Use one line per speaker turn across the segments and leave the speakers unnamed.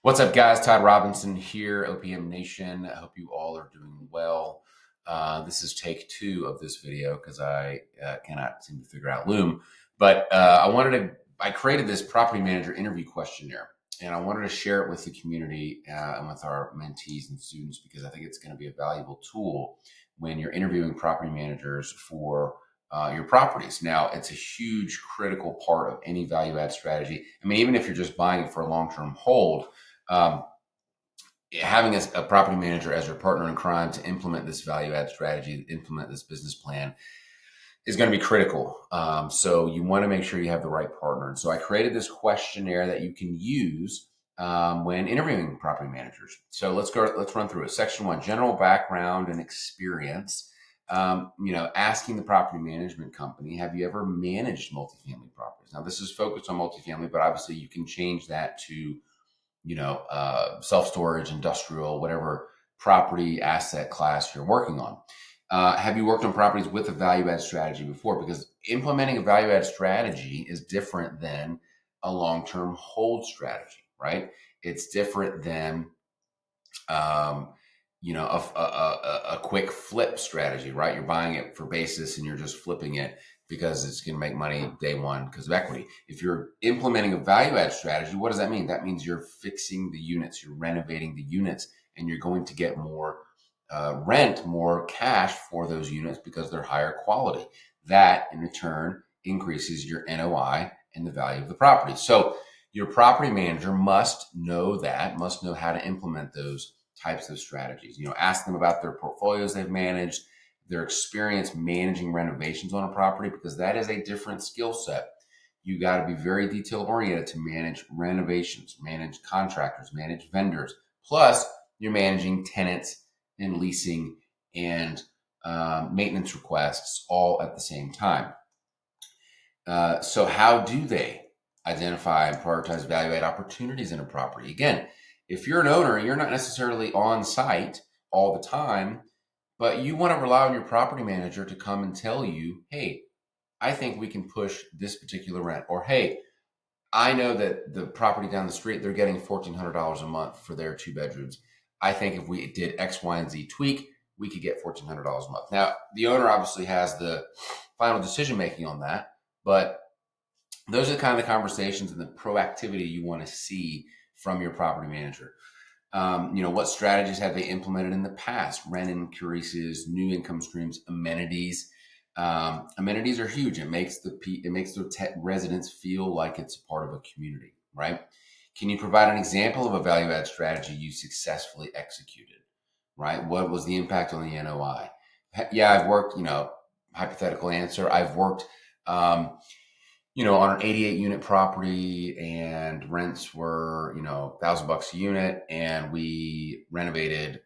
What's up, guys? Todd Robinson here, OPM Nation. I hope you all are doing well. This is take two of this video because I cannot seem to figure out Loom. But I created this property manager interview questionnaire, and I wanted to share it with the community and with our mentees and students because I think it's going to be a valuable tool when you're interviewing property managers for your properties. Now, it's a huge, critical part of any value add strategy. I mean, even if you're just buying it for a long-term hold, um, having a property manager as your partner in crime to implement this value add strategy, implement this business plan is going to be critical. So you want to make sure you have the right partner. And so I created this questionnaire that you can use when interviewing property managers. So let's run through it. Section 1, general background and experience. Asking the property management company, have you ever managed multifamily properties? Now, this is focused on multifamily, but obviously you can change that to self-storage, industrial, whatever property asset class you're working on. Have you worked on properties with a value add strategy before? Because implementing a value add strategy is different than a long-term hold strategy, right? It's different than, a quick flip strategy, right? You're buying it for basis and you're just flipping it because it's going to make money day one because of equity. If you're implementing a value add strategy, what does that mean? That means you're fixing the units, you're renovating the units, and you're going to get more rent, more cash for those units because they're higher quality. That in return increases your NOI and the value of the property. So your property manager must know how to implement those types of strategies. Ask them about their portfolios they've managed, their experience managing renovations on a property, because that is a different skill set. You got to be very detail oriented to manage renovations, manage contractors, manage vendors. Plus, you're managing tenants and leasing and maintenance requests all at the same time. So how do they identify and prioritize value add opportunities in a property? Again, if you're an owner, you're not necessarily on site all the time, but you want to rely on your property manager to come and tell you, hey, I think we can push this particular rent. Or, hey, I know that the property down the street, they're getting $1,400 a month for their 2 bedrooms. I think if we did X, Y, and Z tweak, we could get $1,400 a month. Now, the owner obviously has the final decision making on that, but those are the kind of the conversations and the proactivity you want to see from your property manager. What strategies have they implemented in the past? Rent increases, new income streams, amenities. Amenities are huge. It makes the residents feel like it's a part of a community, right? Can you provide an example of a value add strategy you successfully executed, right? What was the impact on the NOI? Yeah, I've worked, hypothetical answer. I've worked, on an 88 unit property and rents were, $1,000 a unit, and we renovated,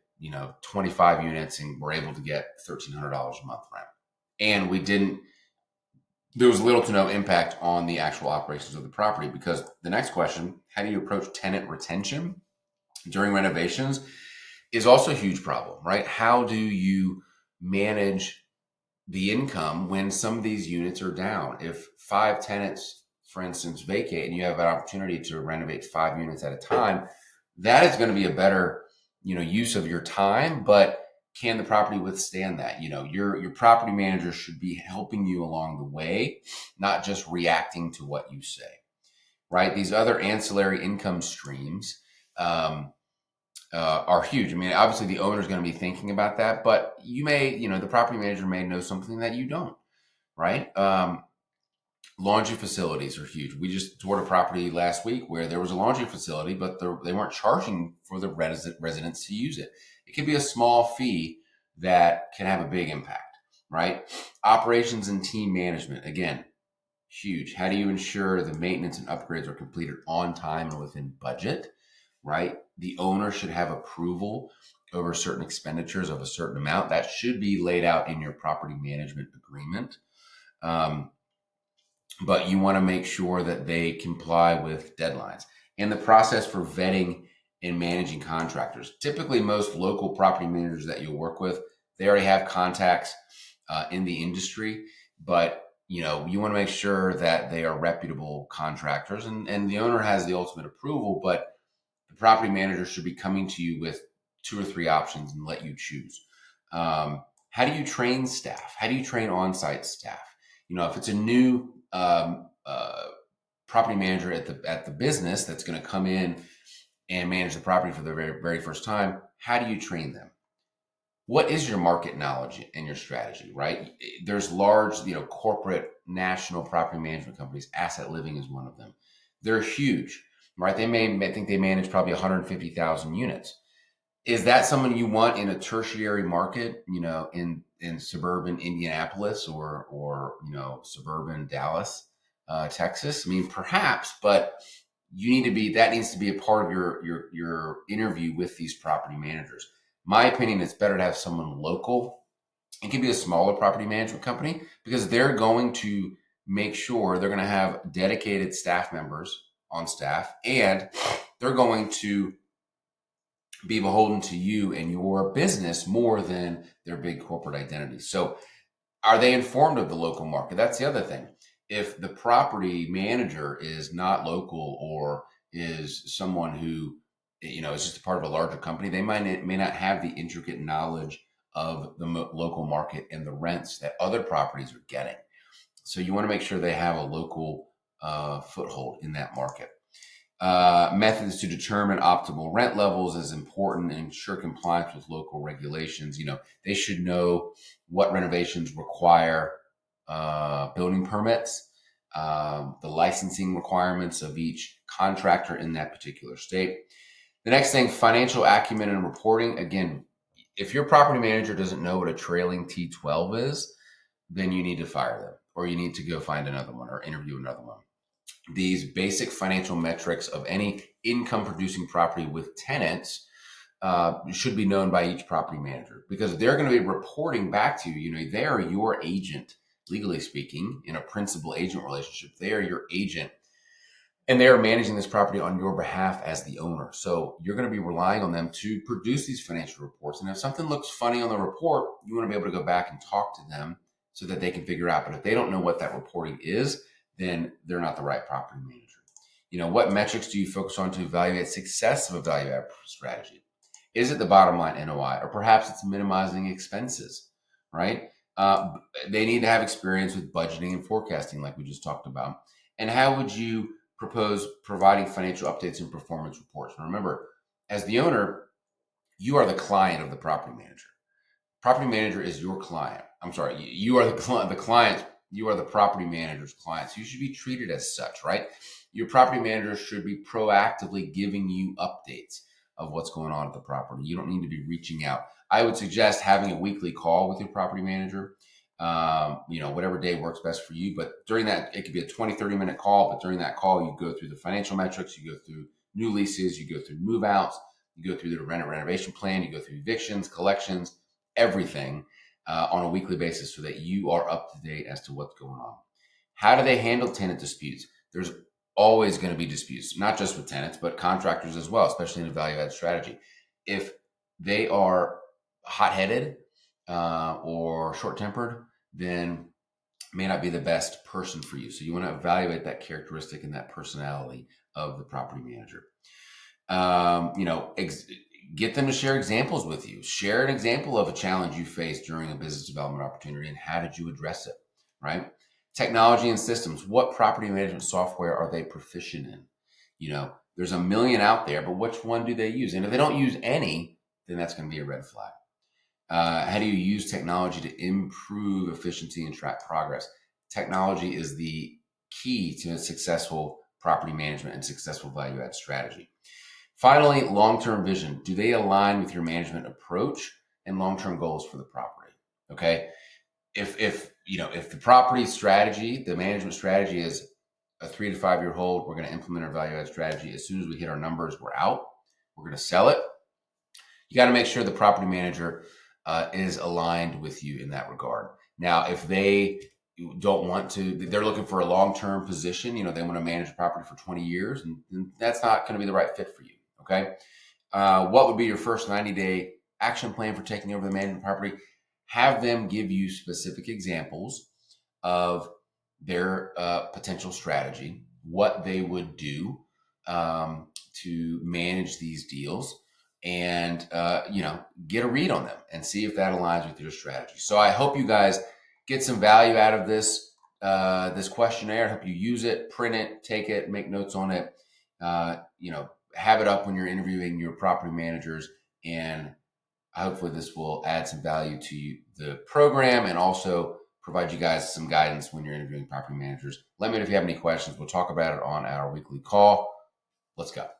25 units and were able to get $1,300 a month rent. And there was little to no impact on the actual operations of the property, because the next question, how do you approach tenant retention during renovations, is also a huge problem, right? How do you manage the income when some of these units are down? If 5 tenants, for instance, vacate and you have an opportunity to renovate 5 units at a time, that is going to be a better, use of your time. But can the property withstand that? Your property manager should be helping you along the way, not just reacting to what you say, right? These other ancillary income streams, are huge. I mean, obviously the owner is going to be thinking about that, but the property manager may know something that you don't, right? Laundry facilities are huge. We just toured a property last week where there was a laundry facility, but they weren't charging for the residents to use it. It could be a small fee that can have a big impact, right? Operations and team management, again, huge. How do you ensure the maintenance and upgrades are completed on time and within budget, right? The owner should have approval over certain expenditures of a certain amount. That should be laid out in your property management agreement. But you want to make sure that they comply with deadlines. And the process for vetting and managing contractors. Typically, most local property managers that you'll work with, they already have contacts in the industry, but you want to make sure that they are reputable contractors, and the owner has the ultimate approval, but the property manager should be coming to you with 2 or 3 options and let you choose. How do you train staff? How do you train on-site staff? If it's a new property manager at the business that's going to come in and manage the property for the very, very first time, how do you train them? What is your market knowledge and your strategy, right? There's large, corporate national property management companies. Asset Living is one of them. They're huge, right? I think they manage probably 150,000 units. Is that someone you want in a tertiary market, in suburban Indianapolis or suburban Dallas, Texas? I mean, perhaps, but that needs to be a part of your interview with these property managers. My opinion, it's better to have someone local. It can be a smaller property management company because they're going to make sure they're going to have dedicated staff members on staff, and they're going to be beholden to you and your business more than their big corporate identity. So are they informed of the local market? That's the other thing. If the property manager is not local or is someone who, is just a part of a larger company, they may not have the intricate knowledge of the local market and the rents that other properties are getting. So you want to make sure they have a local foothold in that market. Methods to determine optimal rent levels is important and ensure compliance with local regulations. They should know what renovations require building permits, the licensing requirements of each contractor in that particular state. The next thing, financial acumen and reporting. Again, if your property manager doesn't know what a trailing T12 is, then you need to fire them, or you need to go find another one or interview another one. These basic financial metrics of any income producing property with tenants should be known by each property manager, because they're going to be reporting back to you. They are your agent, legally speaking, in a principal agent relationship. They are your agent, and they are managing this property on your behalf as the owner. So you're going to be relying on them to produce these financial reports. And if something looks funny on the report, you want to be able to go back and talk to them so that they can figure out. But if they don't know what that reporting is, then they're not the right property manager. What metrics do you focus on to evaluate success of a value add strategy? Is it the bottom line NOI, or perhaps it's minimizing expenses, right? They need to have experience with budgeting and forecasting, like we just talked about. And how would you propose providing financial updates and performance reports? And remember, as the owner, you are the client of the property manager. Property manager is your client. I'm sorry, you are the client. You are the property manager's client. So you should be treated as such, right? Your property manager should be proactively giving you updates of what's going on at the property. You don't need to be reaching out. I would suggest having a weekly call with your property manager, whatever day works best for you. But during that, it could be a 20, 30-minute call. But during that call, you go through the financial metrics, you go through new leases, you go through move outs, you go through the renovation plan, you go through evictions, collections, everything on a weekly basis so that you are up to date as to what's going on. How do they handle tenant disputes? There's always going to be disputes, not just with tenants, but contractors as well, especially in a value add strategy. If they are hot-headed or short-tempered, then may not be the best person for you. So you want to evaluate that characteristic and that personality of the property manager. Get them to share examples with you. Share an example of a challenge you faced during a business development opportunity and how did you address it, right? Technology and systems. What property management software are they proficient in? There's a million out there, but which one do they use? And if they don't use any, then that's going to be a red flag. How do you use technology to improve efficiency and track progress? Technology is the key to a successful property management and successful value add strategy. Finally, long-term vision. Do they align with your management approach and long-term goals for the property? Okay. If the property strategy, the management strategy is a 3 to 5 year hold, we're going to implement our value add strategy. As soon as we hit our numbers, we're out. We're going to sell it. You got to make sure the property manager is aligned with you in that regard. Now, if they don't want to, they're looking for a long-term position, they want to manage a property for 20 years, and that's not going to be the right fit for you. Okay. What would be your first 90-day action plan for taking over the management property? Have them give you specific examples of their potential strategy, what they would do, to manage these deals and get a read on them and see if that aligns with your strategy. So I hope you guys get some value out of this questionnaire. I hope you use it, print it, take it, make notes on it. Have it up when you're interviewing your property managers, and hopefully this will add some value to the program and also provide you guys some guidance when you're interviewing property managers. Let me know if you have any questions. We'll talk about it on our weekly call. Let's go.